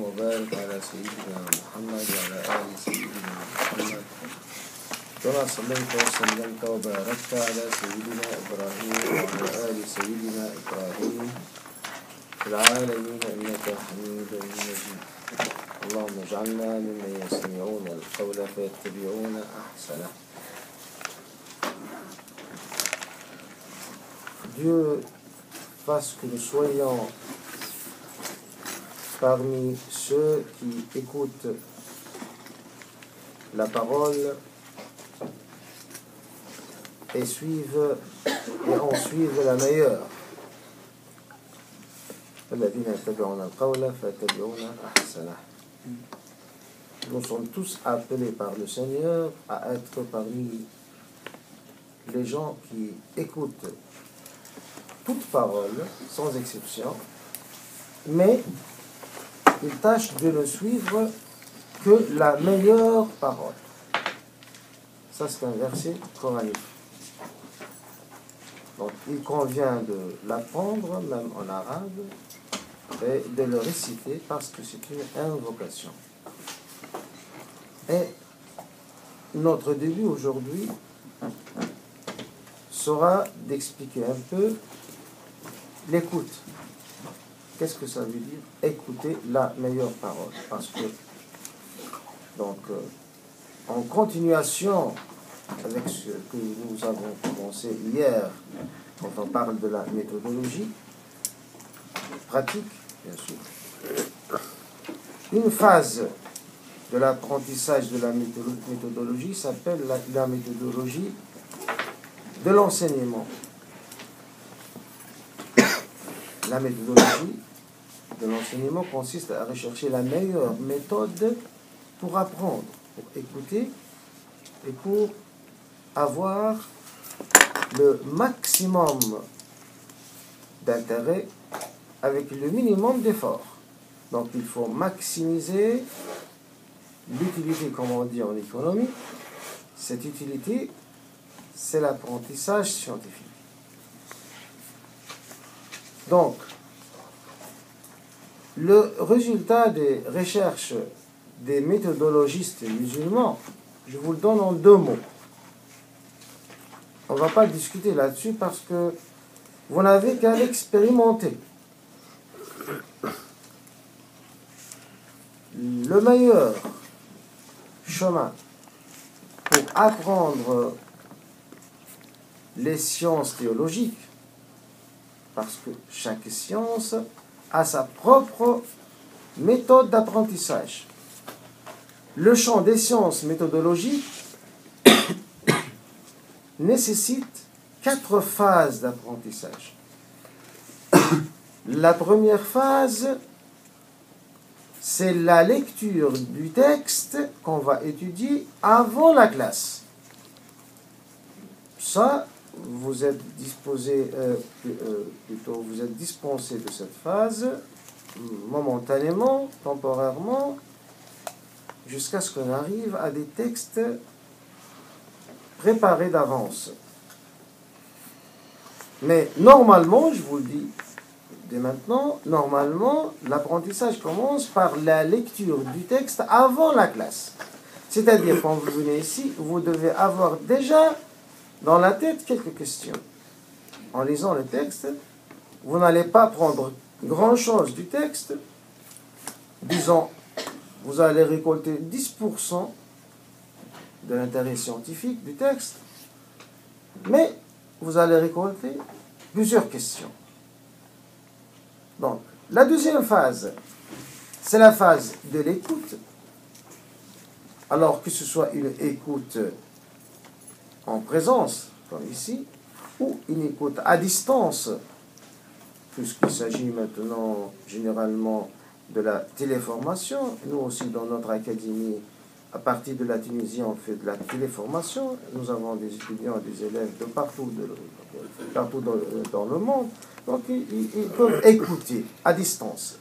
وبارك على سيدنا محمد وعلى آل سيدنا محمد كما صليت وسلمت وباركت على سيدنا إبراهيم وعلى آل سيدنا إبراهيم في العالمين إنك حميد مجيد. اللهم اجعلنا ممن يستمعون القول فيتبعون أحسنه. Dieu fasse que nous soyons parmi ceux qui écoutent la parole et en suivent la meilleure. Nous sommes tous appelés par le Seigneur à être parmi les gens qui écoutent toute parole, sans exception, mais ils tâchent de ne suivre que la meilleure parole. Ça, c'est un verset coranique. Donc, il convient de l'apprendre, même en arabe, et de le réciter parce que c'est une invocation. Et notre début aujourd'hui sera d'expliquer un peu l'écoute. Qu'est-ce que ça veut dire? Écouter la meilleure parole. Parce que, donc, en continuation avec ce que nous avons commencé hier, quand on parle de la méthodologie pratique, bien sûr, une phase de l'apprentissage de la méthodologie s'appelle la méthodologie de l'enseignement. La méthodologie de l'enseignement consiste à rechercher la meilleure méthode pour apprendre, pour écouter et pour avoir le maximum d'intérêt avec le minimum d'effort. Donc il faut maximiser l'utilité, comme on dit en économie. Cette utilité, c'est l'apprentissage scientifique. Donc, le résultat des recherches des méthodologistes musulmans, je vous le donne en 2 mots. On ne va pas discuter là-dessus parce que vous n'avez qu'à l'expérimenter. Le meilleur chemin pour apprendre les sciences théologiques, parce que chaque science a sa propre méthode d'apprentissage. Le champ des sciences méthodologiques nécessite 4 phases d'apprentissage. La première phase, c'est la lecture du texte qu'on va étudier avant la classe. Ça, vous êtes dispensé de cette phase momentanément, temporairement, jusqu'à ce qu'on arrive à des textes préparés d'avance. Mais normalement, je vous le dis dès maintenant, normalement, l'apprentissage commence par la lecture du texte avant la classe. C'est-à-dire, quand vous venez ici, vous devez avoir déjà dans la tête quelques questions. En lisant le texte, vous n'allez pas prendre grand-chose du texte. Disons, vous allez récolter 10% de l'intérêt scientifique du texte, mais vous allez récolter plusieurs questions. Donc, la deuxième phase, c'est la phase de l'écoute. Alors que ce soit une écoute en présence, comme ici, ou une écoute à distance, puisqu'il s'agit maintenant généralement de la téléformation. Nous aussi, dans notre académie, à partir de la Tunisie, on fait de la téléformation. Nous avons des étudiants et des élèves de partout, dans le monde. Donc, ils peuvent écouter à distance.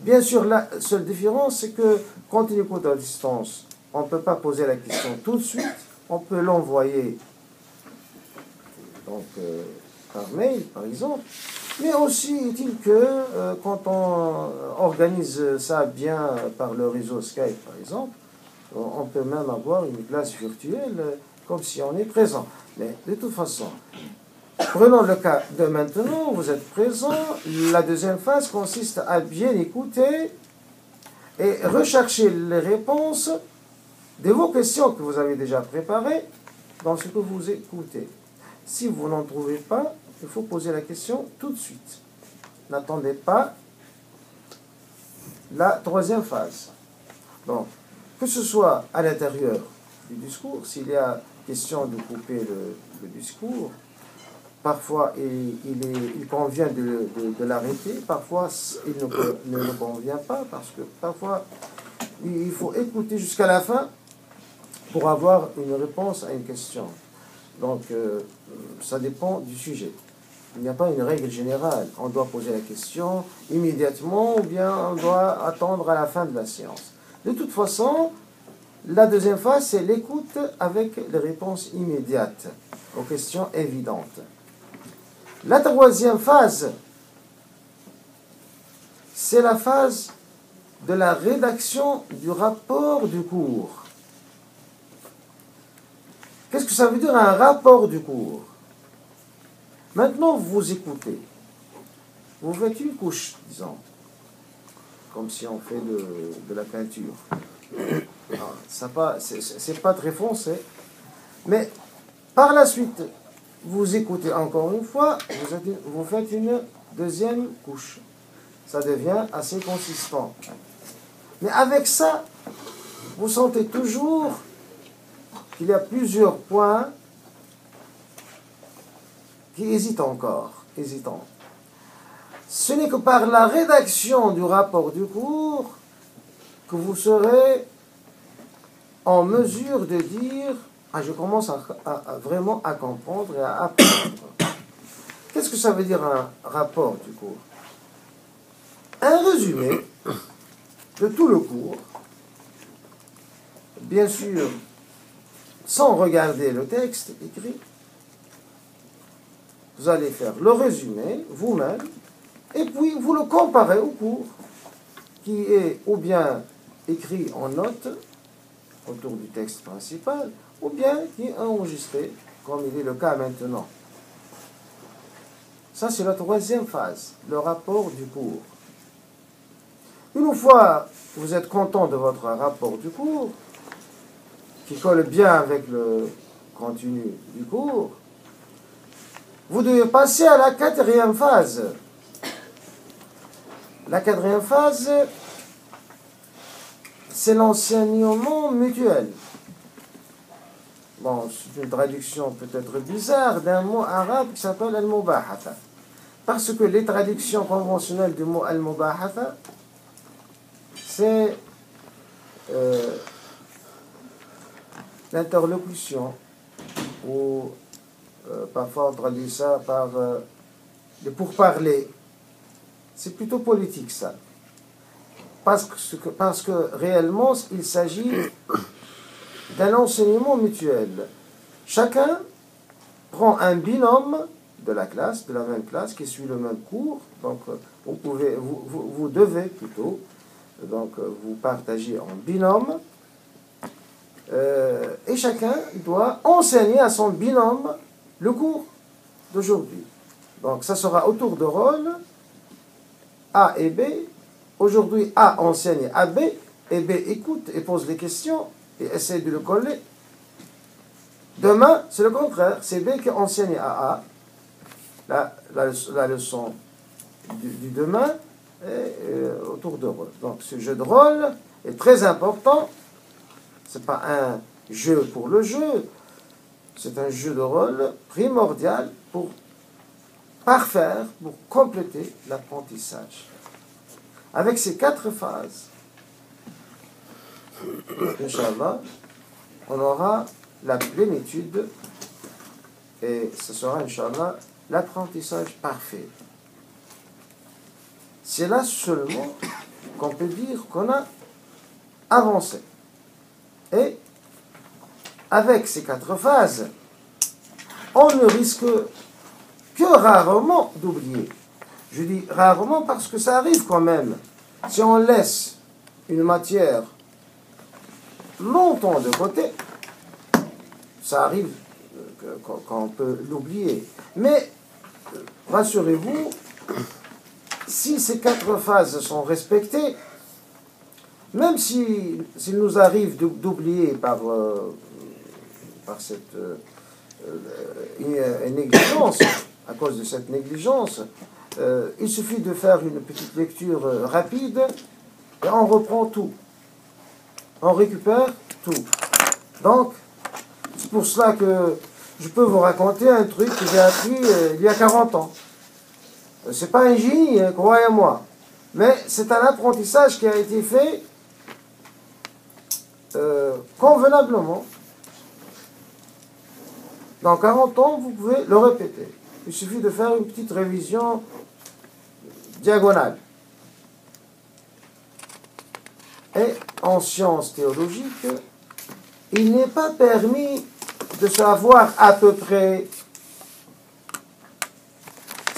Bien sûr, la seule différence, c'est que quand on écoute à distance, on ne peut pas poser la question tout de suite. On peut l'envoyer donc, par mail, par exemple. Mais aussi est-il que quand on organise ça bien par le réseau Skype, par exemple, on peut même avoir une classe virtuelle comme si on est présent. Mais de toute façon, prenons le cas de maintenant, vous êtes présent. La deuxième phase consiste à bien écouter et rechercher les réponses de vos questions que vous avez déjà préparées dans ce que vous écoutez. Si vous n'en trouvez pas, il faut poser la question tout de suite. N'attendez pas la troisième phase. Donc, que ce soit à l'intérieur du discours, s'il y a question de couper le discours, parfois il convient de l'arrêter, parfois il ne convient pas, parce que parfois il faut écouter jusqu'à la fin pour avoir une réponse à une question. Donc, ça dépend du sujet. Il n'y a pas une règle générale. On doit poser la question immédiatement ou bien on doit attendre à la fin de la séance. De toute façon, la deuxième phase, c'est l'écoute avec les réponses immédiates aux questions évidentes. La troisième phase, c'est la phase de la rédaction du rapport du cours. Qu'est-ce que ça veut dire un rapport du cours? Maintenant, vous écoutez. Vous faites une couche, disons, comme si on fait de la peinture. C'est pas très foncé, mais par la suite, vous écoutez encore une fois, vous faites une deuxième couche. Ça devient assez consistant. Mais avec ça, vous sentez toujours qu'il y a plusieurs points qui hésitent encore, hésitants. Ce n'est que par la rédaction du rapport du cours que vous serez en mesure de dire « Ah, je commence vraiment à comprendre et à apprendre ». Qu'est-ce que ça veut dire un rapport du cours? Un résumé de tout le cours, bien sûr, sans regarder le texte écrit. Vous allez faire le résumé vous-même, et puis vous le comparez au cours, qui est ou bien écrit en notes autour du texte principal, ou bien qui est enregistré, comme il est le cas maintenant. Ça, c'est la troisième phase, le rapport du cours. Une fois que vous êtes content de votre rapport du cours, qui colle bien avec le contenu du cours, vous devez passer à la quatrième phase. La quatrième phase, c'est l'enseignement mutuel. Bon, c'est une traduction peut-être bizarre d'un mot arabe qui s'appelle al-mubahatha. Parce que les traductions conventionnelles du mot al-mubahatha, c'est l'interlocution, ou parfois on traduit ça par le pourparler. C'est plutôt politique ça. Parce que réellement, il s'agit d'un enseignement mutuel. Chacun prend un binôme de la classe, de la même classe, qui suit le même cours. Donc, vous devez plutôt, donc, vous partager en binôme. Et chacun doit enseigner à son binôme le cours d'aujourd'hui. Donc, ça sera au tour de rôle, A et B. Aujourd'hui, A enseigne à B, et B écoute et pose des questions et essaie de le coller. Demain, c'est le contraire. C'est B qui enseigne à A la leçon du demain est au tour de rôle. Donc, ce jeu de rôle est très important. Ce n'est pas un jeu pour le jeu. C'est un jeu de rôle primordial pour parfaire, pour compléter l'apprentissage. Avec ces 4 phases, Inch'Allah, on aura la plénitude et ce sera, Inch'Allah, l'apprentissage parfait. C'est là seulement qu'on peut dire qu'on a avancé. Et avec ces 4 phases, on ne risque que rarement d'oublier. Je dis rarement parce que ça arrive quand même. Si on laisse une matière longtemps de côté, ça arrive qu'on peut l'oublier. Mais rassurez-vous, si ces 4 phases sont respectées, même s'il nous arrive d'oublier par cette négligence, à cause de cette négligence, il suffit de faire une petite lecture rapide et on reprend tout. On récupère tout. Donc, c'est pour cela que je peux vous raconter un truc que j'ai appris il y a 40 ans. C'est pas un génie, hein, croyez-moi. Mais c'est un apprentissage qui a été fait convenablement. Dans 40 ans, vous pouvez le répéter. Il suffit de faire une petite révision diagonale. Et en sciences théologiques, il n'est pas permis de savoir à peu près.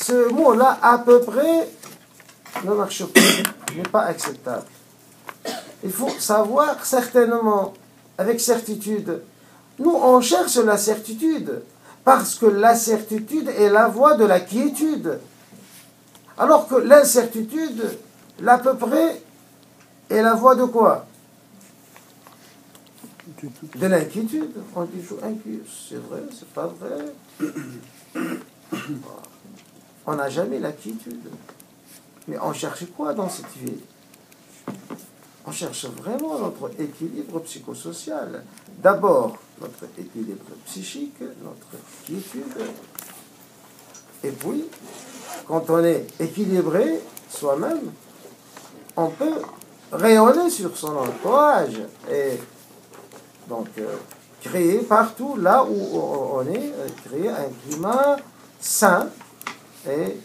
Ce mot-là, à peu près, ne marche pas, n'est pas acceptable. Il faut savoir certainement, avec certitude. Nous, on cherche la certitude, parce que la certitude est la voie de la quiétude. Alors que l'incertitude, l'à peu près, est la voie de quoi? De l'inquiétude. On dit toujours inquiet. C'est vrai, c'est pas vrai. On n'a jamais la quiétude. Mais on cherche quoi dans cette vie? On cherche vraiment notre équilibre psychosocial. D'abord, notre équilibre psychique, notre quiétude. Et puis, quand on est équilibré soi-même, on peut rayonner sur son entourage et donc créer partout là où on est, créer un climat sain et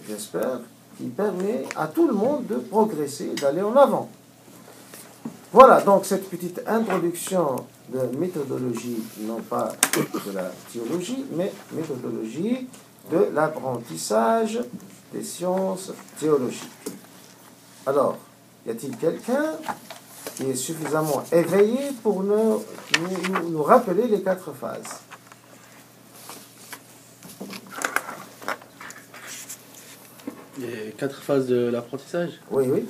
j'espère qui permet à tout le monde de progresser, d'aller en avant. Voilà donc cette petite introduction de méthodologie, non pas de la théologie, mais méthodologie de l'apprentissage des sciences théologiques. Alors, y a-t-il quelqu'un qui est suffisamment éveillé pour nous rappeler les 4 phases? Les 4 phases de l'apprentissage. Oui, oui.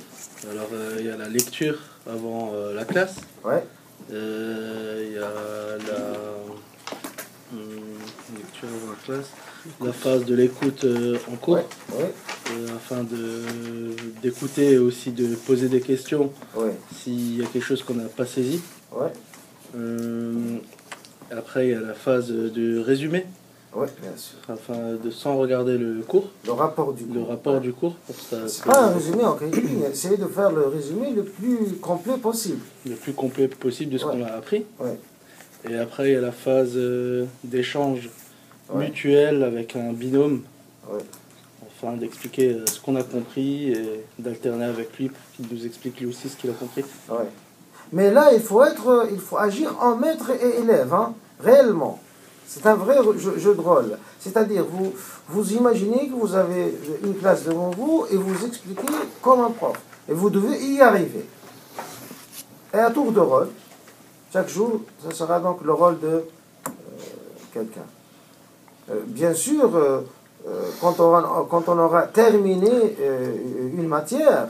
Alors, il y a la lecture avant la classe. Ouais. Il y a la lecture avant la classe. La phase de l'écoute en cours. Ouais, ouais. Afin d'écouter et aussi de poser des questions Ouais. s'il y a quelque chose qu'on n'a pas saisi. Ouais. Après, il y a la phase de résumé. Oui, bien sûr. Afin de sans regarder le cours. Le rapport du cours. Le rapport du cours. C'est pas un résumé en critique, mais essayez de faire le résumé le plus complet possible. Le plus complet possible de ce qu'on a appris. Ouais. Et après, il y a la phase d'échange mutuel avec un binôme. Ouais. Afin d'expliquer ce qu'on a compris et d'alterner avec lui pour qu'il nous explique lui aussi ce qu'il a compris. Ouais. Mais là, il faut agir en maître et élève, hein, réellement. C'est un vrai jeu de rôle. C'est-à-dire, vous imaginez que vous avez une classe devant vous et vous expliquez comme un prof. Et vous devez y arriver. Et à tour de rôle, chaque jour, ça sera donc le rôle de quelqu'un. Bien sûr, quand on aura terminé une matière,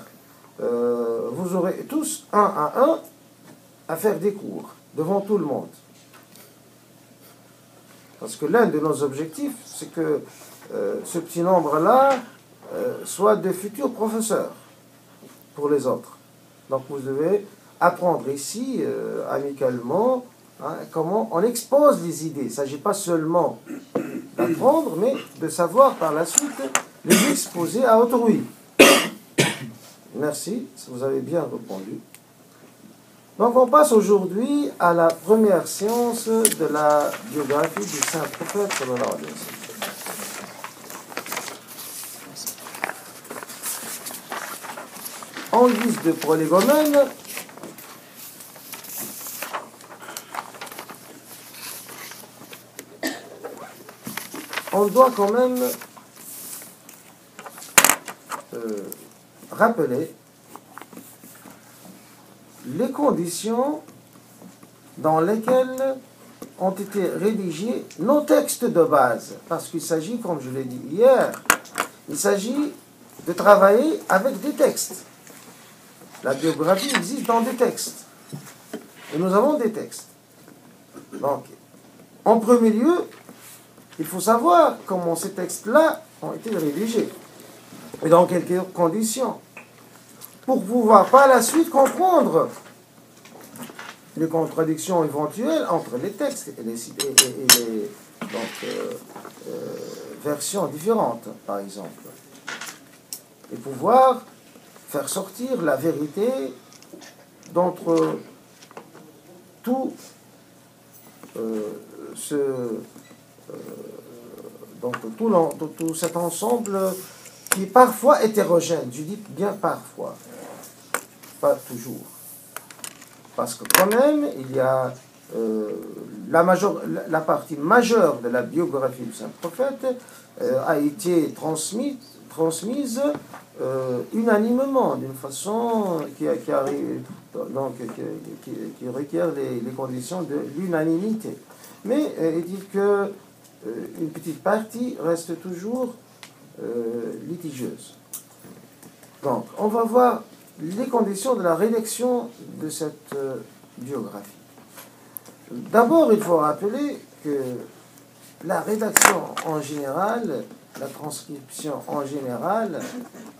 vous aurez tous, un à un, à faire des cours devant tout le monde. Parce que l'un de nos objectifs, c'est que ce petit nombre-là soit de futurs professeurs pour les autres. Donc vous devez apprendre ici, amicalement, hein, comment on expose les idées. Il ne s'agit pas seulement d'apprendre, mais de savoir par la suite les exposer à autrui. Merci, vous avez bien répondu. Donc on passe aujourd'hui à la première séance de la biographie du saint prophète sallallahu alayhi wa sallam. En guise de prolégomène, on doit quand même rappeler les conditions dans lesquelles ont été rédigés nos textes de base. Parce qu'il s'agit, comme je l'ai dit hier, il s'agit de travailler avec des textes. La biographie existe dans des textes. Et nous avons des textes. Donc, en premier lieu, il faut savoir comment ces textes-là ont été rédigés. Et dans quelles conditions. Pour pouvoir par la suite comprendre les contradictions éventuelles entre les textes et les versions différentes, par exemple. Et pouvoir faire sortir la vérité d'entre tout tout cet ensemble qui est parfois hétérogène. Je dis bien parfois, pas toujours. Parce que quand même, il y a la partie majeure de la biographie du Saint-Prophète a été transmise unanimement, d'une façon qui requiert les conditions de l'unanimité. Mais il dit que une petite partie reste toujours litigieuse. Donc, on va voir les conditions de la rédaction de cette biographie. D'abord, il faut rappeler que la rédaction en général, la transcription en général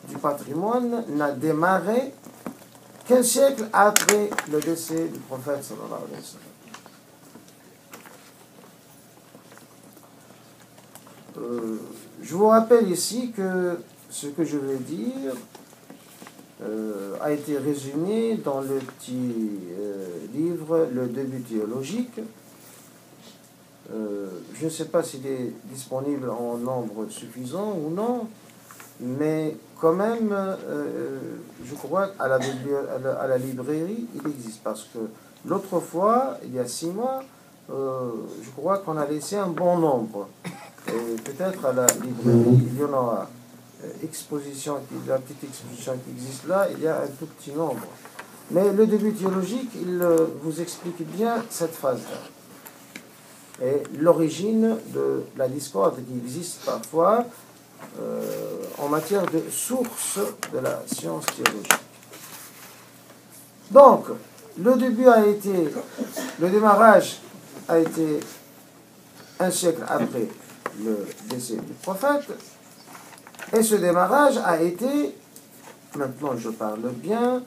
du patrimoine n'a démarré qu'un siècle après le décès du prophète sallallahu alayhi wa sallam. Je vous rappelle ici que ce que je vais dire a été résumé dans le petit livre Le début théologique. Je ne sais pas s'il est disponible en nombre suffisant ou non, mais quand même, je crois qu'à la librairie, il existe. Parce que l'autre fois, il y a 6 mois, je crois qu'on a laissé un bon nombre. Et peut-être à la librairie, il y en aura. La petite exposition qui existe là, il y a un tout petit nombre. Mais le début théologique, il vous explique bien cette phase-là. Et l'origine de la discorde qui existe parfois en matière de source de la science théologique. Donc, le démarrage a été un siècle après le décès du prophète. Et ce démarrage a été, maintenant je parle bien,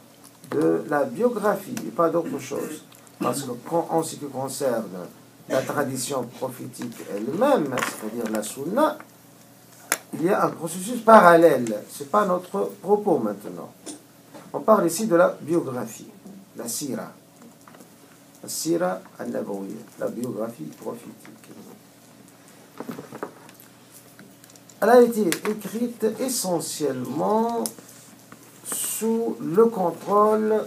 de la biographie, et pas d'autre chose. Parce que en ce qui concerne la tradition prophétique elle-même, c'est-à-dire la sunna, il y a un processus parallèle. Ce n'est pas notre propos maintenant. On parle ici de la biographie, la sira. La sira al-nabawiyya, la biographie prophétique. Elle a été écrite essentiellement sous le contrôle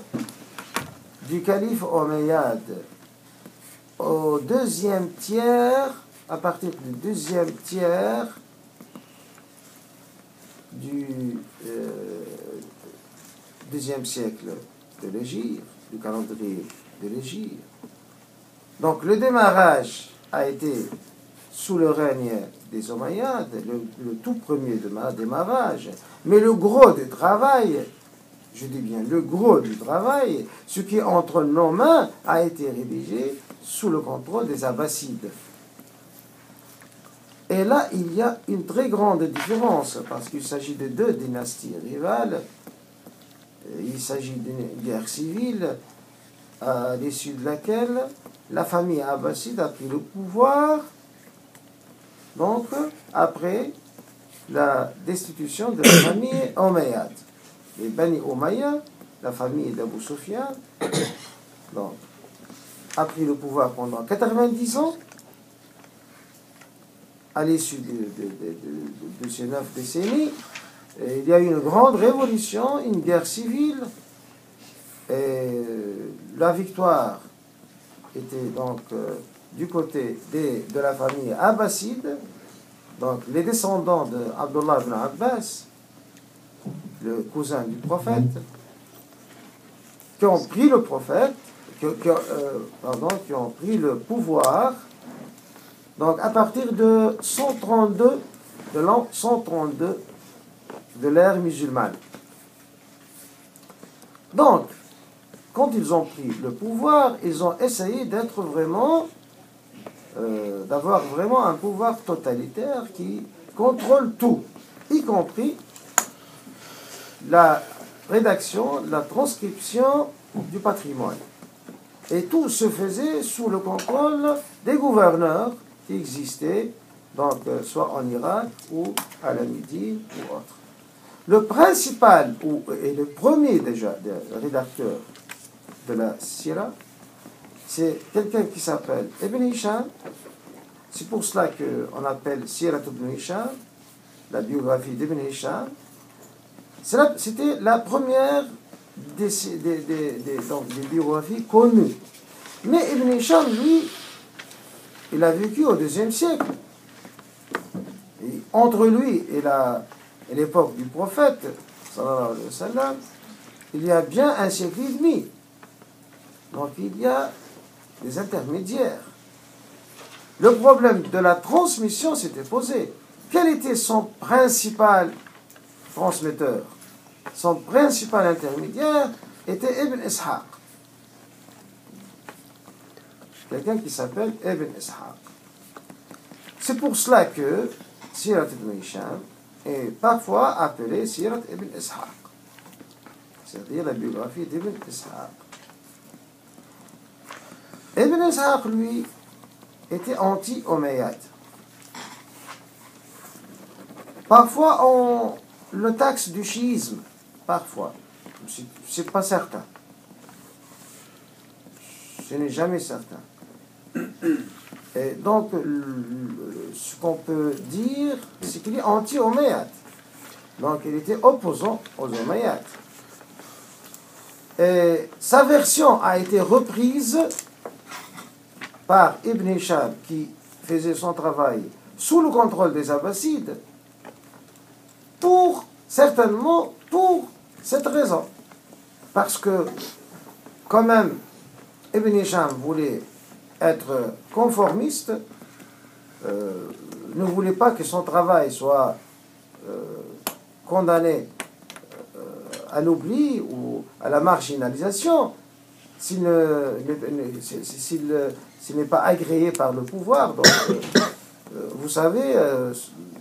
du calife Omeyyade. Au deuxième tiers, à partir du deuxième tiers du deuxième siècle de l'Hégire, du calendrier de l'Hégire. Donc le démarrage a été sous le règne des Omeyyades, le tout premier démarrage, mais le gros du travail, je dis bien le gros du travail, ce qui est entre nos mains a été rédigé sous le contrôle des Abbassides. Et là, il y a une très grande différence, parce qu'il s'agit de 2 dynasties rivales. Il s'agit d'une guerre civile, à l'issue de laquelle la famille abbasside a pris le pouvoir. Donc, après la destitution de la famille Omeyyade. Les Bani Umayya, la famille d'Abu Sufyan, donc, a pris le pouvoir pendant 90 ans. À l'issue de ces 9 décennies, il y a eu une grande révolution, une guerre civile. Et la victoire était donc du côté de la famille abbasside, donc les descendants d'Abdullah ibn Abbas, le cousin du prophète, qui ont pris le prophète, qui ont pris le pouvoir, donc à partir de 132, de l'an 132 de l'ère musulmane. Donc, quand ils ont pris le pouvoir, ils ont essayé d'être vraiment, d'avoir vraiment un pouvoir totalitaire qui contrôle tout, y compris la rédaction, la transcription du patrimoine. Et tout se faisait sous le contrôle des gouverneurs qui existaient, donc soit en Irak ou à la Médine ou autre. Le principal, et le premier déjà rédacteur de la Sira, c'est quelqu'un qui s'appelle Ibn Hisham. C'est pour cela qu'on appelle Sirat ibn Hisham, la biographie d'Ibn Hisham. C'était la première des biographies connues. Mais Ibn Hisham, lui, il a vécu au IIe siècle. Et entre lui et l'époque du prophète, sallallahu alayhi wa sallam, il y a bien un siècle et demi. Donc il y a des intermédiaires. Le problème de la transmission s'était posé. Quel était son principal transmetteur? Son principal intermédiaire était Ibn Ishaq. Quelqu'un qui s'appelle Ibn Ishaq. C'est pour cela que Sirat ibn Hisham est parfois appelée Sirat ibn Ishaq, c'est-à-dire la biographie d'Ibn Ishaq. Ibn Ishaq, lui, était anti-Omeyyade. Parfois, on le taxe du chiisme. Parfois. C'est pas certain. Ce n'est jamais certain. Et donc, ce qu'on peut dire, c'est qu'il est anti-Omeyyade. Donc, il était opposant aux Omeyyades. Et sa version a été reprise par Ibn Hisham, qui faisait son travail sous le contrôle des Abbassides, certainement pour cette raison. Parce que, quand même, Ibn Hisham voulait être conformiste, ne voulait pas que son travail soit condamné à l'oubli ou à la marginalisation s'il n'est pas agréé par le pouvoir. Donc, vous savez,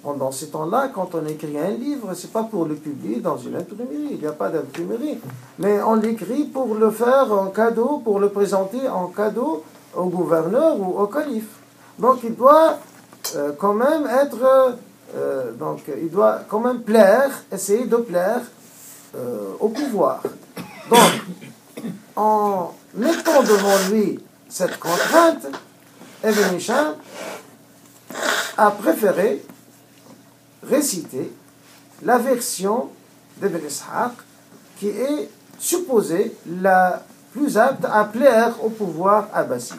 pendant ces temps-là, quand on écrit un livre, c'est pas pour le publier dans une imprimerie, il n'y a pas d'imprimerie, mais on l'écrit pour le faire en cadeau, pour le présenter en cadeau au gouverneur ou au calife. Donc il doit quand même il doit quand même essayer de plaire au pouvoir. Donc, en mettant devant lui cette contrainte, Ibn Hisham a préféré réciter la version d'Ibn Ishaq qui est supposée la plus apte à plaire au pouvoir abbasside.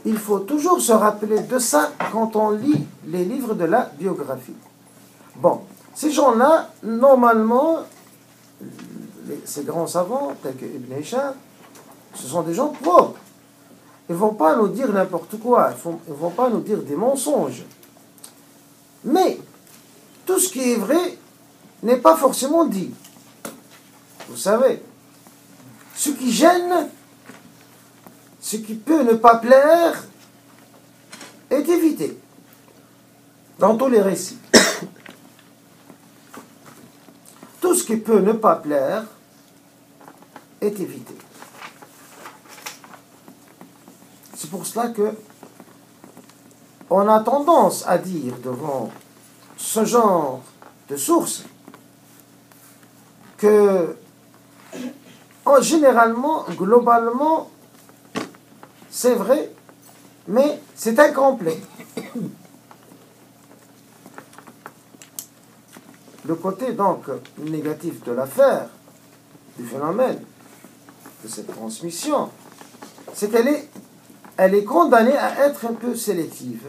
Il faut toujours se rappeler de ça quand on lit les livres de la biographie. Bon, ces gens-là, normalement, ces grands savants, tels que Ibn Hisham, ce sont des gens propres. Ils ne vont pas nous dire n'importe quoi, ils ne vont pas nous dire des mensonges. Mais, tout ce qui est vrai n'est pas forcément dit. Vous savez, ce qui gêne, ce qui peut ne pas plaire, est évité dans tous les récits. Tout ce qui peut ne pas plaire est évité. C'est pour cela que on a tendance à dire devant ce genre de sources que généralement, globalement, c'est vrai, mais c'est incomplet. Le côté donc négatif de l'affaire, du phénomène, de cette transmission, c'est qu'elle est condamnée à être un peu sélective.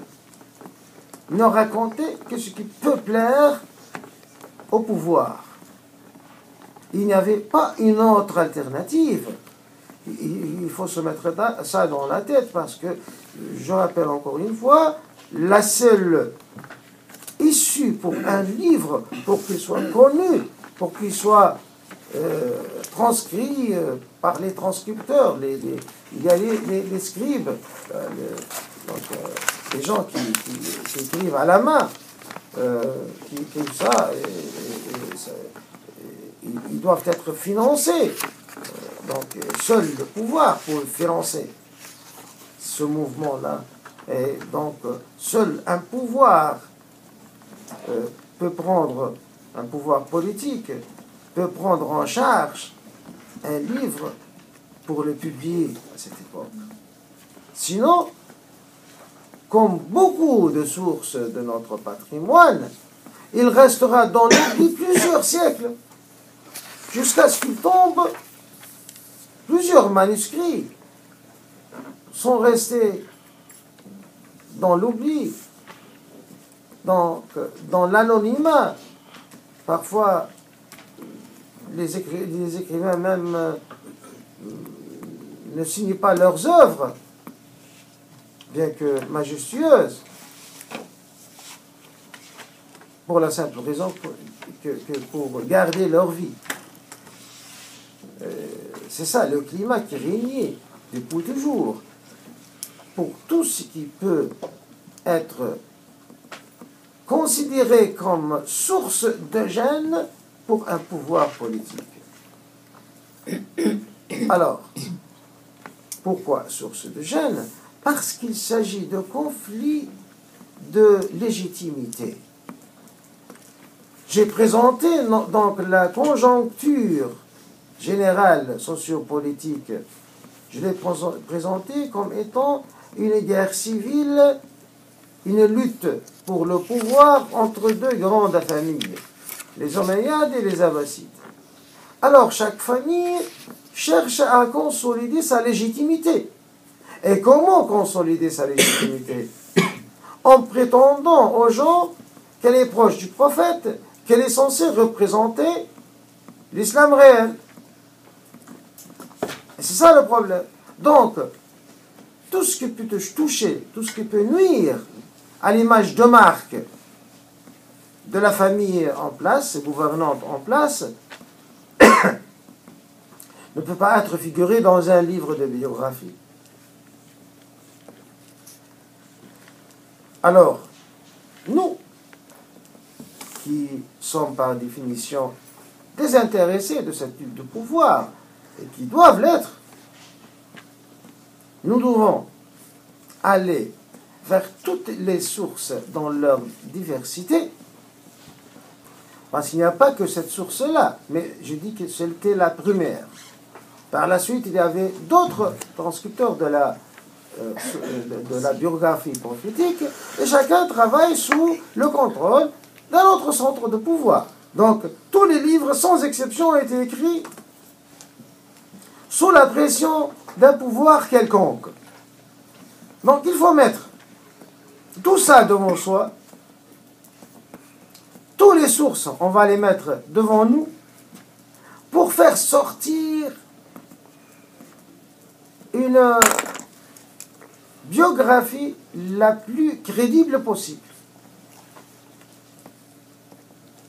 Ne raconter que ce qui peut plaire au pouvoir. Il n'y avait pas une autre alternative. Il faut se mettre ça dans la tête parce que, je rappelle encore une fois, la seule issue pour un livre, pour qu'il soit connu, pour qu'il soit transcrit par les transcripteurs, il y a les scribes, les gens qui écrivent à la main, qui écrivent ça, ils doivent être financés. Donc, seul le pouvoir peut financer ce mouvement-là. Et donc, seul un pouvoir peut prendre, un pouvoir politique, peut prendre en charge un livre pour le publier à cette époque. Sinon, comme beaucoup de sources de notre patrimoine, il restera dans l'oubli plusieurs siècles, jusqu'à ce qu'il tombe. Plusieurs manuscrits sont restés dans l'oubli, dans l'anonymat. Parfois, les écrivains même ne signent pas leurs œuvres, bien que majestueuses, pour la simple raison que pour garder leur vie. C'est ça le climat qui régnait depuis toujours. Pour tout ce qui peut être considéré comme source de gêne pour un pouvoir politique. Alors, pourquoi source de gêne? Parce qu'il s'agit de conflits de légitimité. J'ai présenté donc la conjoncture générale sociopolitique, je l'ai présentée comme étant une guerre civile, une lutte pour le pouvoir entre deux grandes familles, les Omeyyades et les Abbassides. Alors chaque famille cherche à consolider sa légitimité. Et comment consolider sa légitimité? En prétendant aux gens qu'elle est proche du prophète, qu'elle est censée représenter l'islam réel. Et c'est ça le problème. Donc, tout ce qui peut te toucher, tout ce qui peut nuire à l'image de marque de la famille en place, gouvernante en place, ne peut pas être figuré dans un livre de biographie. Alors, nous, qui sommes par définition désintéressés de cette lutte de pouvoir, et qui doivent l'être, nous devons aller vers toutes les sources dans leur diversité, parce qu'il n'y a pas que cette source-là, mais je dis que c'était la première. Par la suite, il y avait d'autres transcripteurs de la biographie prophétique, et chacun travaille sous le contrôle d'un autre centre de pouvoir. Donc, tous les livres, sans exception, ont été écrits sous la pression d'un pouvoir quelconque. Donc, il faut mettre tout ça devant soi. Toutes les sources, on va les mettre devant nous pour faire sortir une biographie la plus crédible possible.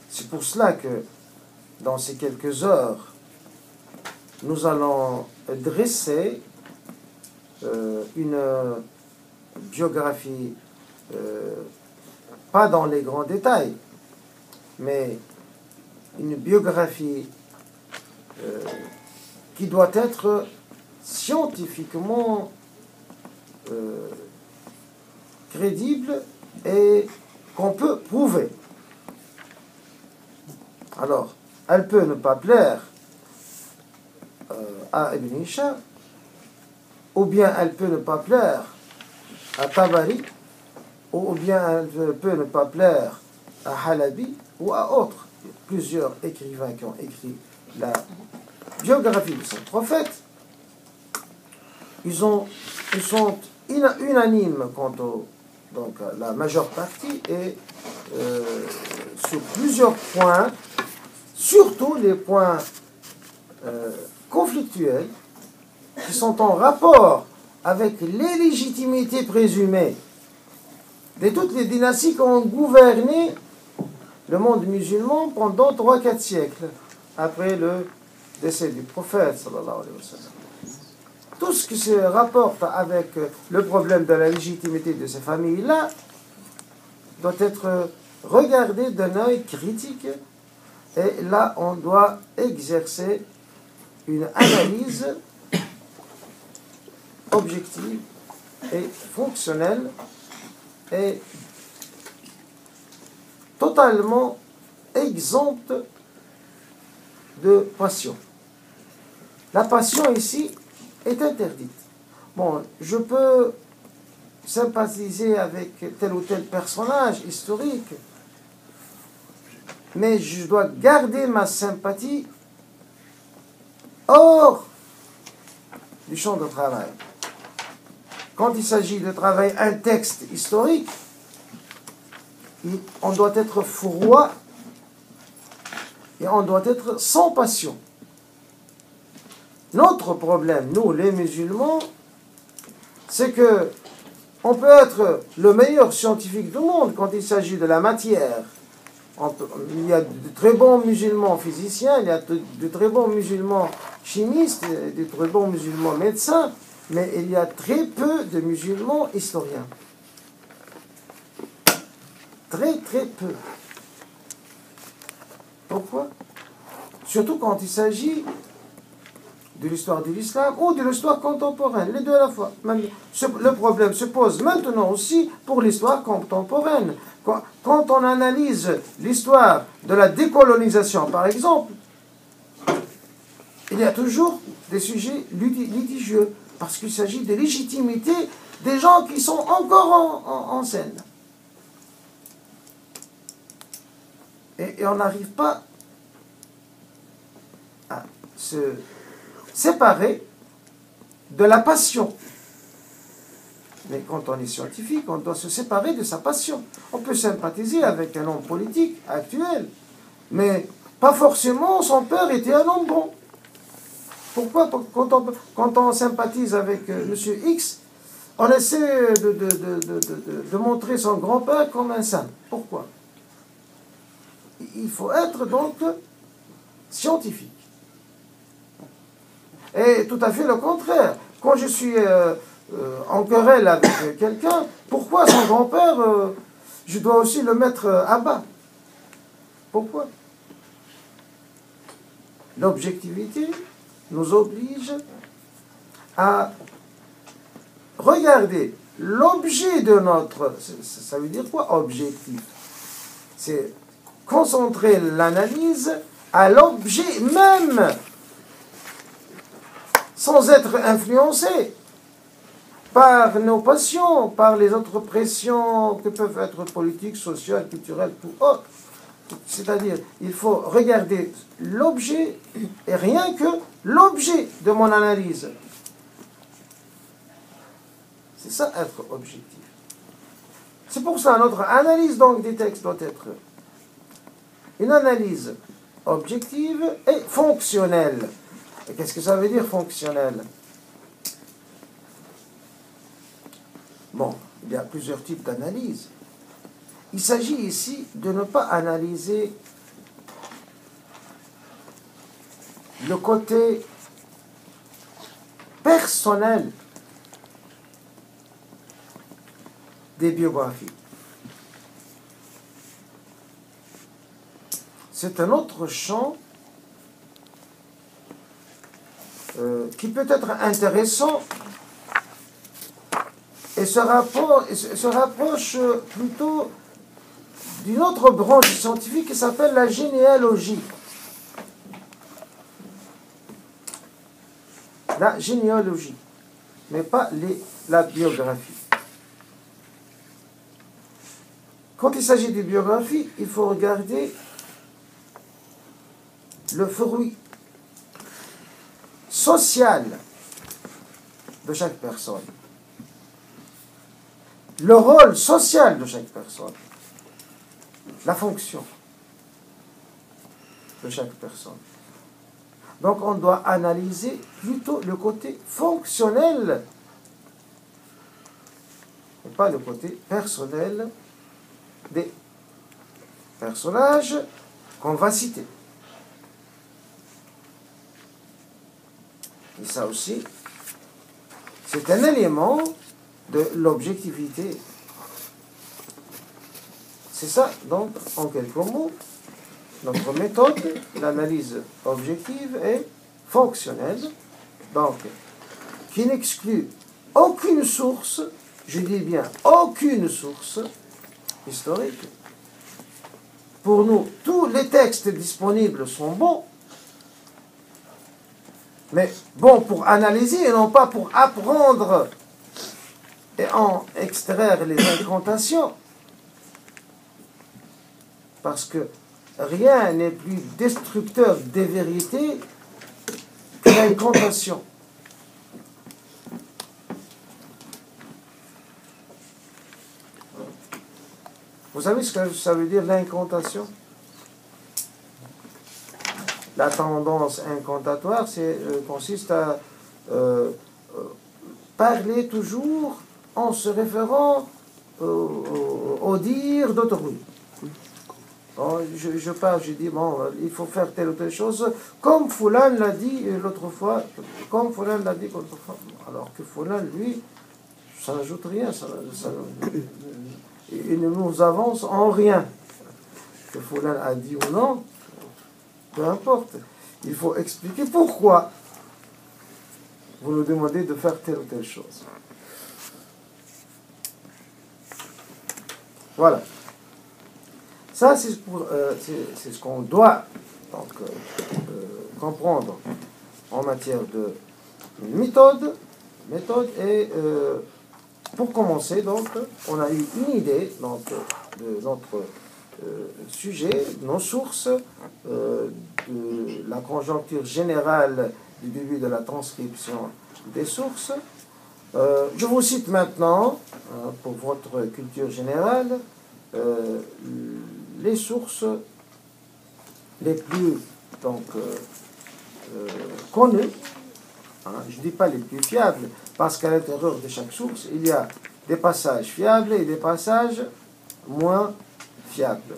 C'est pour cela que, dans ces quelques heures, nous allons dresser une biographie, pas dans les grands détails, mais une biographie qui doit être scientifiquement crédible et qu'on peut prouver. Alors, elle peut ne pas plaire à Ibn Hisham, ou bien elle peut ne pas plaire à Tabari, ou bien elle peut ne pas plaire à Halabi ou à autres. Plusieurs écrivains qui ont écrit la biographie de son prophète, ils sont unanimes quant donc la majeure partie, et sur plusieurs points surtout les points conflictuels qui sont en rapport avec l'illégitimité présumée de toutes les dynasties qui ont gouverné le monde musulman pendant 3-4 siècles après le décès du prophète sallallahu alayhi wa sallam. Tout ce qui se rapporte avec le problème de la légitimité de ces familles-là doit être regardé d'un œil critique, et là on doit exercer une analyse objective et fonctionnelle et totalement exempte de passion. La passion ici est interdite. Bon, je peux sympathiser avec tel ou tel personnage historique, mais je dois garder ma sympathie hors du champ de travail. Quand il s'agit de travailler un texte historique, on doit être froid et on doit être sans passion. Notre problème, nous les musulmans, c'est que on peut être le meilleur scientifique du monde quand il s'agit de la matière. Il y a de très bons musulmans physiciens, il y a de très bons musulmans chimistes, de très bons musulmans médecins, mais il y a très peu de musulmans historiens. Très très peu. Pourquoi? Surtout quand il s'agit de l'histoire de l'islam ou de l'histoire contemporaine, les deux à la fois. Le problème se pose maintenant aussi pour l'histoire contemporaine. Quand on analyse l'histoire de la décolonisation, par exemple, il y a toujours des sujets litigieux, parce qu'il s'agit de légitimité des gens qui sont encore en scène. Et on n'arrive pas à se séparer de la passion. Mais quand on est scientifique, on doit se séparer de sa passion. On peut sympathiser avec un homme politique actuel, mais pas forcément son père était un homme bon. Pourquoi? Quand on sympathise avec M. X, on essaie de montrer son grand-père comme un saint. Pourquoi? Il faut être donc scientifique. Et tout à fait le contraire. Quand je suis en querelle avec quelqu'un, pourquoi son grand-père, je dois aussi le mettre à bas? Pourquoi? L'objectivité nous oblige à regarder l'objet de notre... Ça veut dire quoi, objectif? C'est concentrer l'analyse à l'objet même, sans être influencé par nos passions, par les autres pressions que peuvent être politiques, sociales, culturelles ou autres. C'est-à-dire, il faut regarder l'objet et rien que l'objet de mon analyse. C'est ça, être objectif. C'est pour ça notre analyse donc des textes doit être une analyse objective et fonctionnelle. Et qu'est-ce que ça veut dire fonctionnelle? Bon, il y a plusieurs types d'analyse. Il s'agit ici de ne pas analyser le côté personnel des biographies. C'est un autre champ qui peut être intéressant et se rapproche plutôt d'une autre branche scientifique qui s'appelle la généalogie. La généalogie, mais pas la biographie. Quand il s'agit de biographie, il faut regarder le fruit social de chaque personne, le rôle social de chaque personne, la fonction de chaque personne. Donc on doit analyser plutôt le côté fonctionnel et pas le côté personnel des personnages qu'on va citer. Et ça aussi, c'est un élément de l'objectivité. C'est ça, donc, en quelques mots, notre méthode, l'analyse objective et fonctionnelle, donc, qui n'exclut aucune source, je dis bien aucune source historique. Pour nous, tous les textes disponibles sont bons, mais bons pour analyser et non pas pour apprendre et en extraire les incantations. Parce que rien n'est plus destructeur des vérités que l'incantation. Vous savez ce que ça veut dire l'incantation? La tendance incantatoire consiste à parler toujours en se référant au dire d'autrui. Bon, je parle, je dis, bon, il faut faire telle ou telle chose, comme Foulan l'a dit l'autre fois, comme Foulan l'a dit l'autre fois. Alors que Foulan, lui, ça n'ajoute rien, il ne nous avance en rien. Que Foulan a dit ou non, peu importe. Il faut expliquer pourquoi vous nous demandez de faire telle ou telle chose. Voilà. Ça, c'est ce qu'on doit donc, comprendre en matière de méthode. Et pour commencer, donc, on a eu une idée donc, de notre sujet, nos sources, de la conjoncture générale du début de la transcription des sources. Je vous cite maintenant, pour votre culture générale, les sources les plus donc, connues, je ne dis pas les plus fiables, parce qu'à l'intérieur de chaque source, il y a des passages fiables et des passages moins fiables.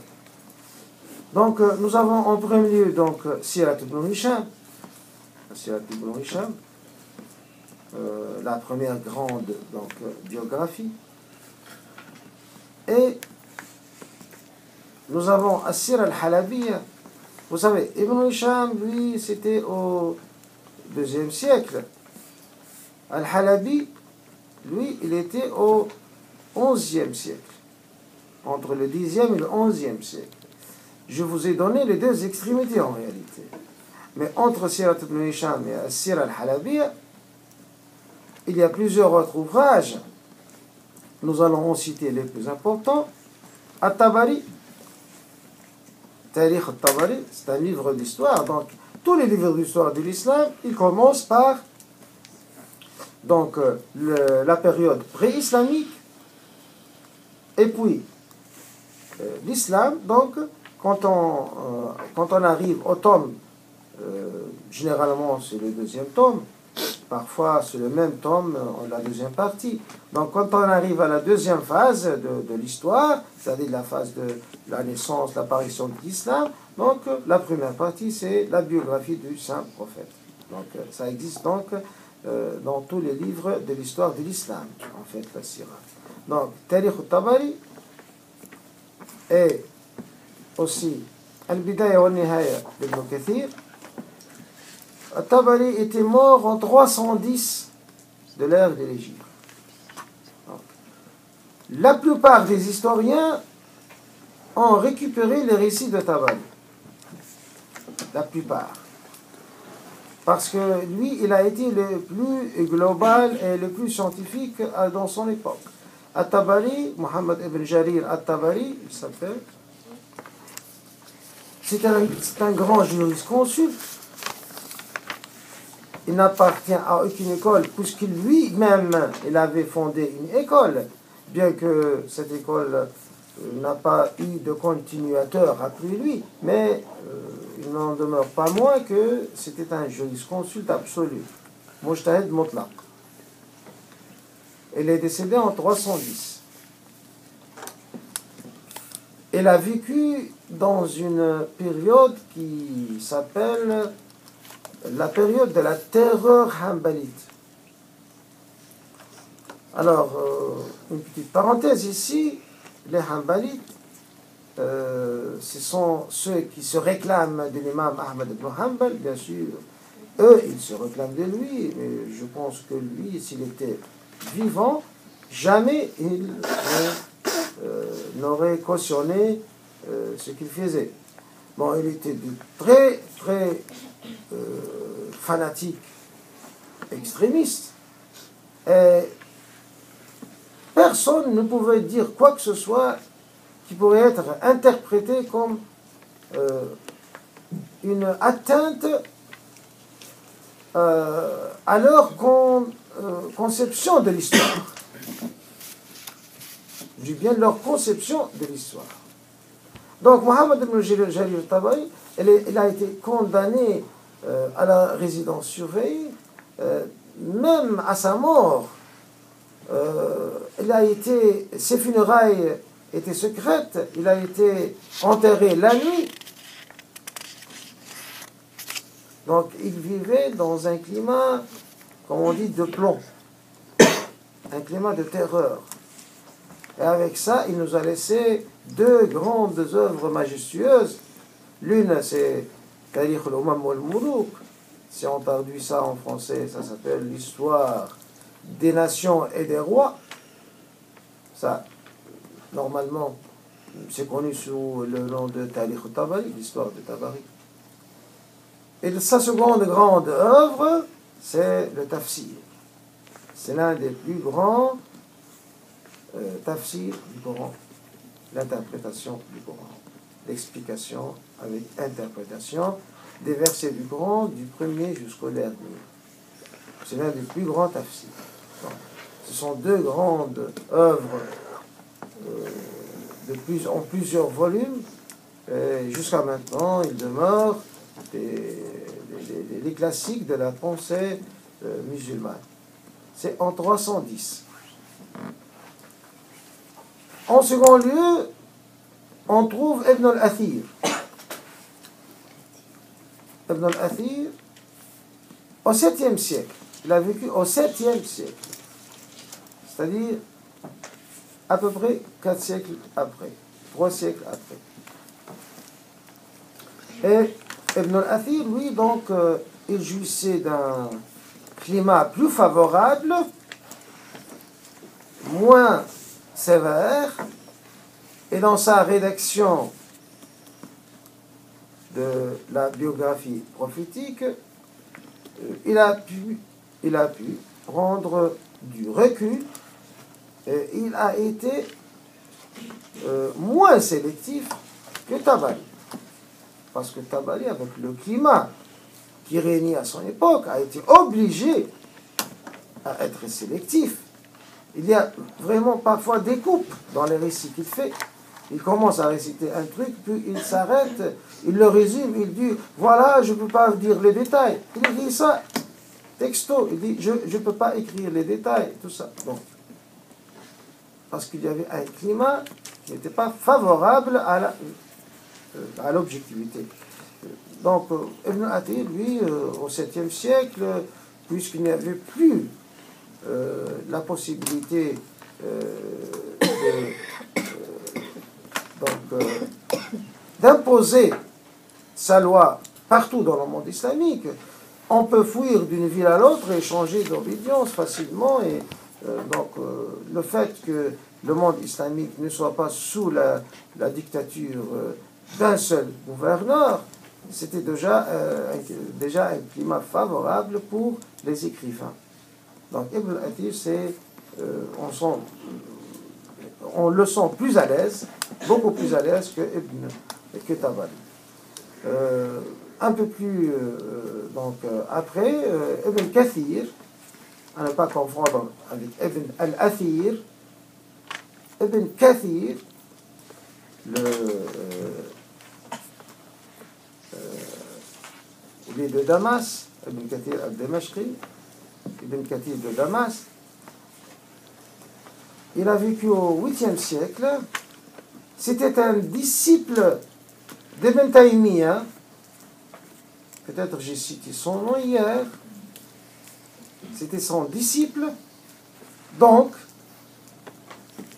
Donc, nous avons en premier lieu donc, Sirat ibn Hisham, la première grande donc, biographie. Et nous avons As-Sira al-Halabiyya. Vous savez, Ibn Hisham, lui, c'était au IIe siècle. Al-Halabi, lui, il était au XIe siècle. Entre le Xe et le XIe siècle. Je vous ai donné les deux extrémités en réalité. Mais entre Sirat ibn Hisham et As-Sira al-Halabiyya, il y a plusieurs autres ouvrages. Nous allons en citer les plus importants. At-Tabari, Tarikh al-Tabari, c'est un livre d'histoire. Donc, tous les livres d'histoire de l'islam, ils commencent par donc, la période pré-islamique et puis l'islam. Donc, quand on arrive au tome, généralement c'est le deuxième tome, parfois c'est le même tome, la deuxième partie. Donc quand on arrive à la deuxième phase de l'histoire, c'est-à-dire la phase de la naissance, l'apparition de l'islam, donc la première partie c'est la biographie du saint prophète. Donc ça existe donc dans tous les livres de l'histoire de l'islam, en fait, la Sira. Donc Tarikh al-Tabari et aussi Al-Bidaya wa al-Nihaya d'Ibn Kathir. Al-Tabari était mort en 310 de l'ère de l'Égypte. La plupart des historiens ont récupéré les récits de Tabari. La plupart. Parce que lui, il a été le plus global et le plus scientifique dans son époque. At-Tabari, Muhammad ibn Jarir At-Tabari, il s'appelle. C'est un grand jurisconsulte. Il n'appartient à aucune école, puisqu'il lui-même, il avait fondé une école, bien que cette école n'a pas eu de continuateur après lui, mais il n'en demeure pas moins que c'était un jurisconsulte absolu. Mujtahid Mutlaq. Il est décédé en 310. Il a vécu dans une période qui s'appelle la période de la terreur hanbalite. Alors, une petite parenthèse ici, les hanbalites, ce sont ceux qui se réclament de l'imam Ahmad ibn Hanbal, bien sûr. Eux, ils se réclament de lui, mais je pense que lui, s'il était vivant, jamais il n'aurait cautionné ce qu'il faisait. Bon, il était de très, très fanatique, extrémiste. Et personne ne pouvait dire quoi que ce soit qui pourrait être interprété comme une atteinte à leur conception de l'histoire. Je dis bien leur conception de l'histoire. Donc, Mohammed ibn Jarir Tabari, il a été condamné à la résidence surveillée, même à sa mort. Ses funérailles étaient secrètes, il a été enterré la nuit. Donc, il vivait dans un climat, comme on dit, de plomb, un climat de terreur. Et avec ça, il nous a laissé deux grandes œuvres majestueuses. L'une, c'est Tarikh al-Umam wal-Muluk. Si on traduit ça en français, ça s'appelle l'histoire des nations et des rois. Ça, normalement, c'est connu sous le nom de Tarikh Tabari, l'histoire de Tabari. Et sa seconde grande œuvre, c'est le Tafsir. C'est l'un des plus grands tafsir du Coran, l'interprétation du Coran, l'explication avec interprétation des versets du Coran du premier jusqu'au dernier. C'est l'un des plus grands tafsirs. Ce sont deux grandes œuvres en plusieurs volumes. Jusqu'à maintenant, il demeure les classiques de la pensée musulmane. C'est en 310. En second lieu, on trouve Ibn al-Athir. Ibn al-Athir, au 7e siècle. Il a vécu au 7e siècle. C'est-à-dire à peu près 4 siècles après, 3 siècles après. Et Ibn al-Athir, lui, donc, il jouissait d'un climat plus favorable, moins sévère, et dans sa rédaction de la biographie prophétique, il a pu prendre du recul, et il a été moins sélectif que Tabari. Parce que Tabari, avec le climat qui régnait à son époque, a été obligé à être sélectif. Il y a vraiment parfois des coupes dans les récits qu'il fait. Il commence à réciter un truc, puis il s'arrête, il le résume, il dit « Voilà, je ne peux pas dire les détails ». Il dit ça texto, il dit « Je ne peux pas écrire les détails », tout ça. Donc, parce qu'il y avait un climat qui n'était pas favorable à l'objectivité. Donc, Ibn Athir, lui, au 7e siècle, puisqu'il n'y avait plus la possibilité d'imposer sa loi partout dans le monde islamique, on peut fuir d'une ville à l'autre et changer d'obédience facilement. Et le fait que le monde islamique ne soit pas sous la dictature d'un seul gouverneur, c'était déjà un climat favorable pour les écrivains. Donc Ibn al-Athir, on le sent plus à l'aise, beaucoup plus à l'aise que Tabari. Un peu plus après, Ibn Kathir, à ne pas confondre avec Ibn al-Athir. Ibn Kathir, il est de Damas, Ibn Kathir al-Damashqi, Ibn Kathir de Damas. Il a vécu au 8e siècle. C'était un disciple d'Ibn Taymiyyah. Peut-être j'ai cité son nom hier. C'était son disciple. Donc,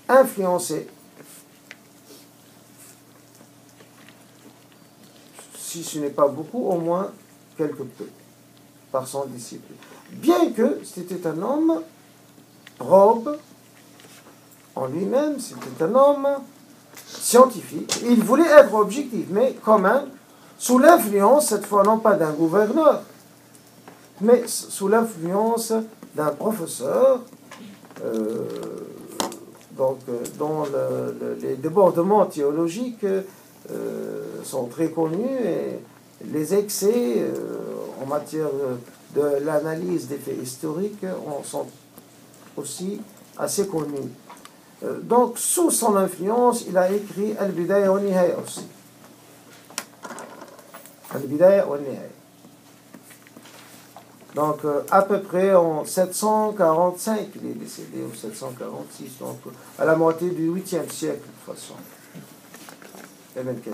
influencé, si ce n'est pas beaucoup, au moins quelque peu, par son disciple. Bien que c'était un homme probe en lui-même, c'était un homme scientifique. Il voulait être objectif, mais quand même, sous l'influence, cette fois non pas d'un gouverneur, mais sous l'influence d'un professeur, dont les débordements théologiques sont très connus et les excès en matière de l'analyse des faits historiques sont aussi assez connus. Donc, sous son influence, il a écrit Al-Bidaya wa Nihaya aussi. Al-Bidaya wa Nihaya. Donc, à peu près en 745, il est décédé, ou 746, donc à la moitié du 8e siècle, de toute façon. Ibn Kathir.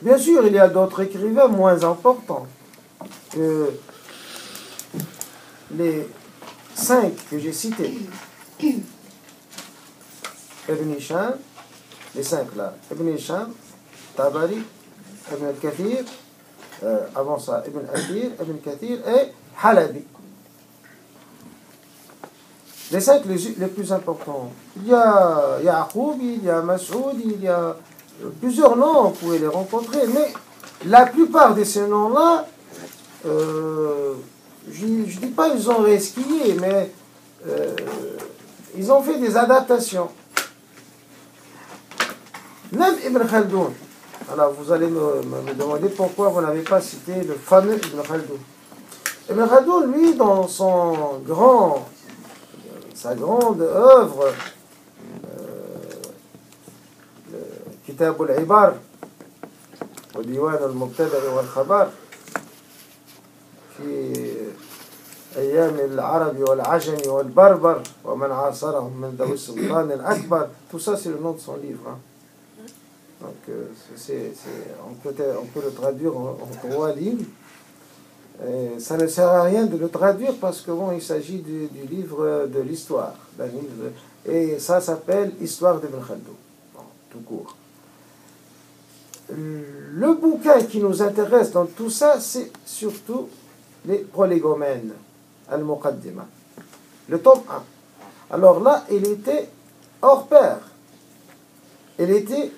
Bien sûr, il y a d'autres écrivains moins importants que les 5 que j'ai cités. Ibn Hisham, les 5 là. Ibn Hisham, Tabari, Ibn Kathir, avant ça, Ibn Kathir et Halabi. Les 5 les plus importants. Il y a Ya'qub, il y a Mas'ud, il y a plusieurs noms, vous pouvez les rencontrer, mais la plupart de ces noms-là, je ne dis pas qu'ils ont resquillé, mais ils ont fait des adaptations. Même Ibn Khaldoun. Alors vous allez me demander pourquoi vous n'avez pas cité le fameux Ibn Khaldoun. Ibn Khaldoun, lui, dans sa grande œuvre, Kitab al-Ibar, وديوان المبتدأ والخبر في أيام العرب والعجم والبربر ومن عاصرهم من ذوي السلطان الأكبر. Tout ça, c'est le nom de son livre. Hein. Donc, on peut le traduire en 3 lignes. Et ça ne sert à rien de le traduire parce que bon, il s'agit du livre de l'histoire. Et ça s'appelle Histoire d'Ibn Khaldoun. Bon, tout court. Le bouquin qui nous intéresse dans tout ça, c'est surtout les prolégomènes, Al-Muqaddima, le tome 1. Alors là, il était hors pair. Il était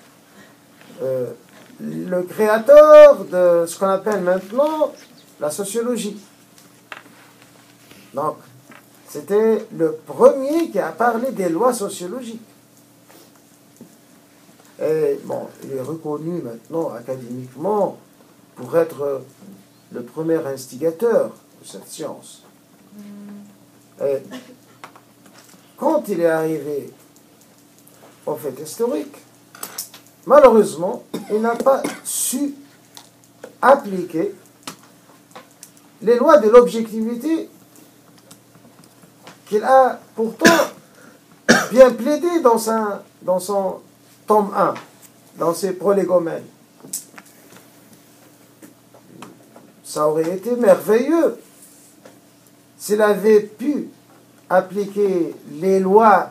le créateur de ce qu'on appelle maintenant la sociologie. Donc, c'était le premier qui a parlé des lois sociologiques. Et bon, il est reconnu maintenant académiquement pour être le premier instigateur de cette science. Et quand il est arrivé au fait historique, malheureusement, il n'a pas su appliquer les lois de l'objectivité qu'il a pourtant bien plaidé dans son tome 1, dans ses prolégomènes. Ça aurait été merveilleux s'il avait pu appliquer les lois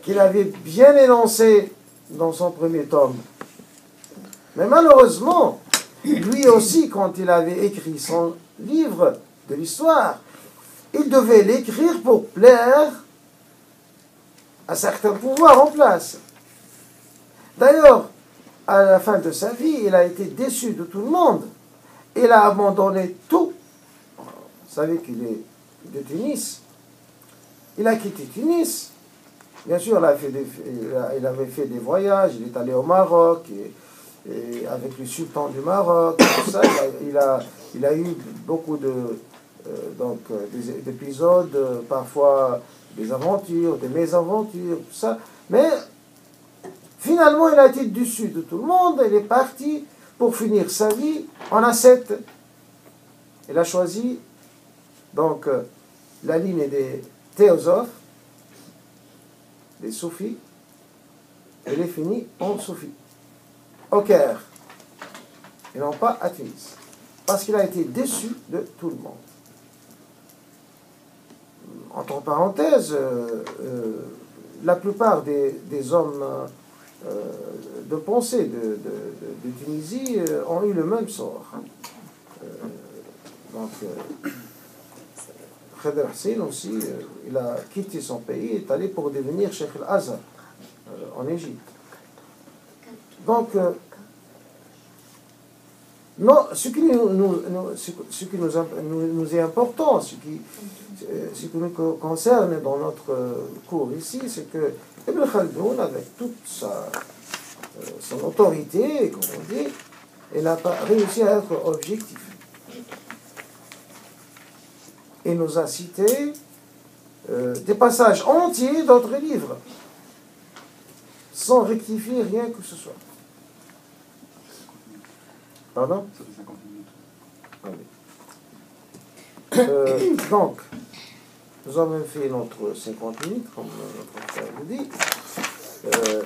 qu'il avait bien énoncées dans son premier tome. Mais malheureusement, lui aussi, quand il avait écrit son livre de l'histoire, il devait l'écrire pour plaire à certains pouvoirs en place. D'ailleurs, à la fin de sa vie, il a été déçu de tout le monde. Il a abandonné tout. Vous savez qu'il est de Tunis. Il a quitté Tunis. Bien sûr, il avait fait des voyages. Il est allé au Maroc, et avec le sultan du Maroc. Tout ça, il a eu beaucoup d'épisodes, parfois des aventures, des mésaventures, tout ça. Mais finalement, il a été déçu de tout le monde. Il est parti pour finir sa vie en ascète. Il a choisi donc la ligne des théosophes, des soufis, et il est fini en soufi, au Caire, et non pas à Tunis, parce qu'il a été déçu de tout le monde. Entre parenthèses, la plupart des hommes de pensée de Tunisie ont eu le même sort. Khader Hussein aussi, il a quitté son pays et est allé pour devenir Cheikh al-Azhar en Égypte. Donc, non, ce qui nous est important, ce qui nous concerne dans notre cours ici, c'est que Ibn Khaldoun, avec toute son autorité, comme on dit, il n'a pas réussi à être objectif. Il nous a cité des passages entiers d'autres livres, sans rectifier rien que ce soit. Pardon? Ça fait 50 minutes. Donc, nous avons fait notre 50 minutes, comme notre frère le dit.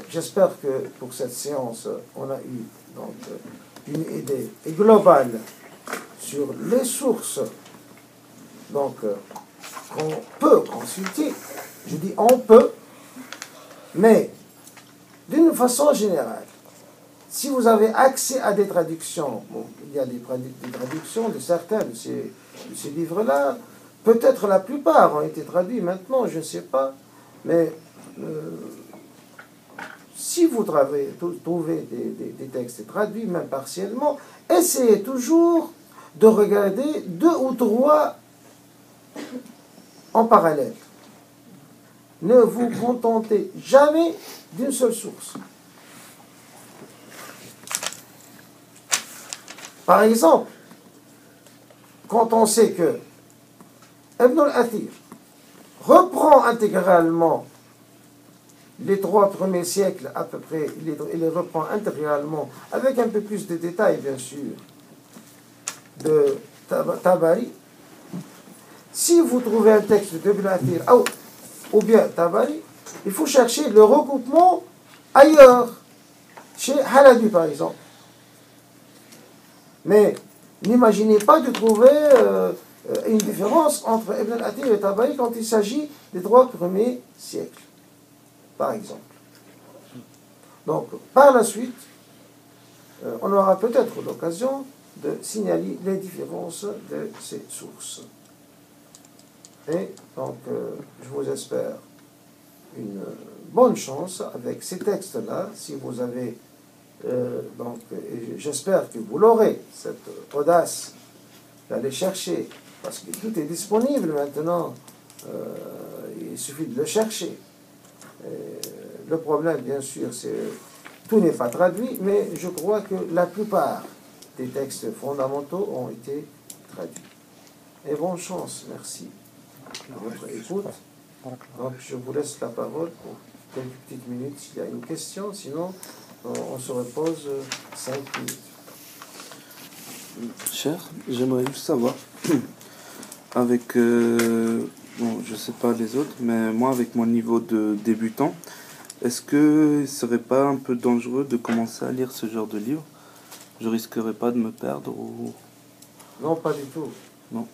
J'espère que pour cette séance, on a eu donc, une idée globale sur les sources donc, qu'on peut consulter. Je dis on peut, mais d'une façon générale. Si vous avez accès à des traductions, bon, il y a des traductions de certains de ces livres-là, peut-être la plupart ont été traduits maintenant, je ne sais pas, mais si vous trouvez des textes traduits, même partiellement, essayez toujours de regarder 2 ou 3 en parallèle. Ne vous contentez jamais d'une seule source. Par exemple, quand on sait que Ibn al-Athir reprend intégralement les 3 premiers siècles à peu près, il les reprend intégralement, avec un peu plus de détails bien sûr, de Tabari. Si vous trouvez un texte d'Ibn al-Athir ou bien Tabari, il faut chercher le recoupement ailleurs, chez Halabi par exemple. Mais n'imaginez pas de trouver une différence entre Ibn al-Athir et Tabari quand il s'agit des 3 premiers siècles, par exemple. Donc, par la suite, on aura peut-être l'occasion de signaler les différences de ces sources. Et donc, je vous espère une bonne chance avec ces textes-là, si vous avez donc, j'espère que vous l'aurez, cette audace d'aller chercher, parce que tout est disponible maintenant, il suffit de le chercher. Le problème, bien sûr, c'est que tout n'est pas traduit, mais je crois que la plupart des textes fondamentaux ont été traduits. Et bonne chance, merci pour votre écoute. Donc, je vous laisse la parole pour quelques petites minutes s'il y a une question, sinon on se repose 5 minutes. Cher, j'aimerais juste savoir, avec, bon, je sais pas les autres, mais moi, avec mon niveau de débutant, est-ce que ce serait pas un peu dangereux de commencer à lire ce genre de livre? Je risquerais pas de me perdre ou... Non, pas du tout. Non.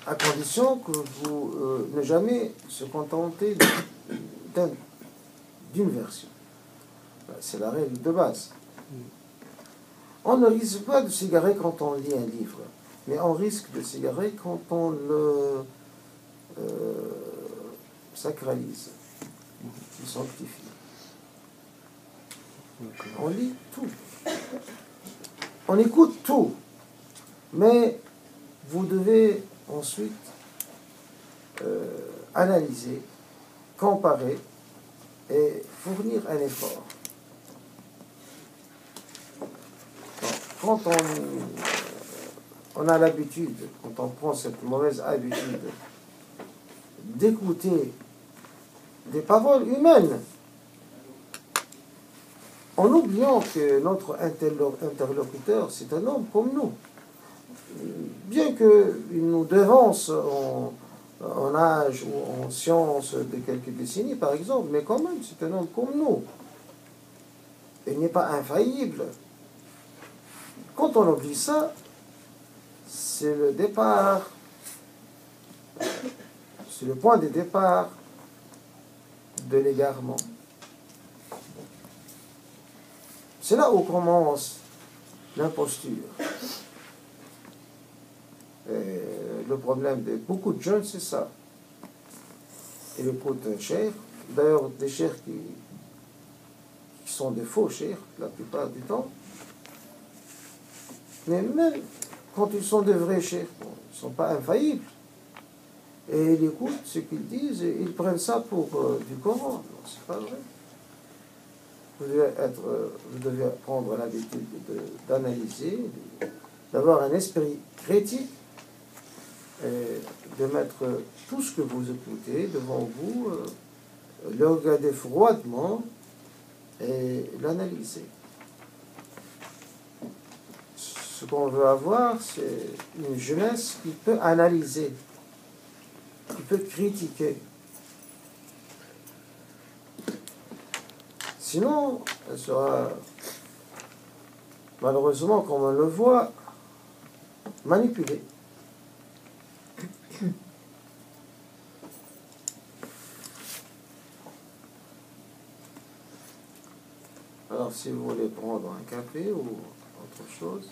À condition que vous ne jamais se contenter d'une version. C'est la règle de base. On ne risque pas de s'égarer quand on lit un livre, mais on risque de s'égarer quand on le sacralise, le sanctifie. On lit tout. On écoute tout. Mais vous devez ensuite analyser, comparer et fournir un effort. Quand on a l'habitude, quand on prend cette mauvaise habitude d'écouter des paroles humaines, en oubliant que notre interlocuteur, c'est un homme comme nous. Bien qu'il nous devance en âge ou en science de quelques décennies, par exemple, mais quand même, c'est un homme comme nous. Il n'est pas infaillible. Quand on oublie ça, c'est le départ, c'est le point de départ de l'égarement. C'est là où commence l'imposture. Et le problème de beaucoup de jeunes, c'est ça. Ils écoutent un cheikh, d'ailleurs des cheikhs qui sont des faux cheikhs la plupart du temps, mais même quand ils sont de vrais cheikhs, bon, ils ne sont pas infaillibles. Et ils écoutent ce qu'ils disent et ils prennent ça pour du Coran. Non, c'est pas vrai. Vous devez prendre l'habitude d'analyser, d'avoir un esprit critique, et de mettre tout ce que vous écoutez devant vous, le regarder froidement et l'analyser. Ce qu'on veut avoir, c'est une jeunesse qui peut analyser, qui peut critiquer. Sinon, elle sera, malheureusement, comme on le voit, manipulée. Alors, si vous voulez prendre un café ou autre chose,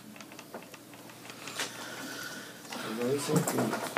vous avez 5 minutes.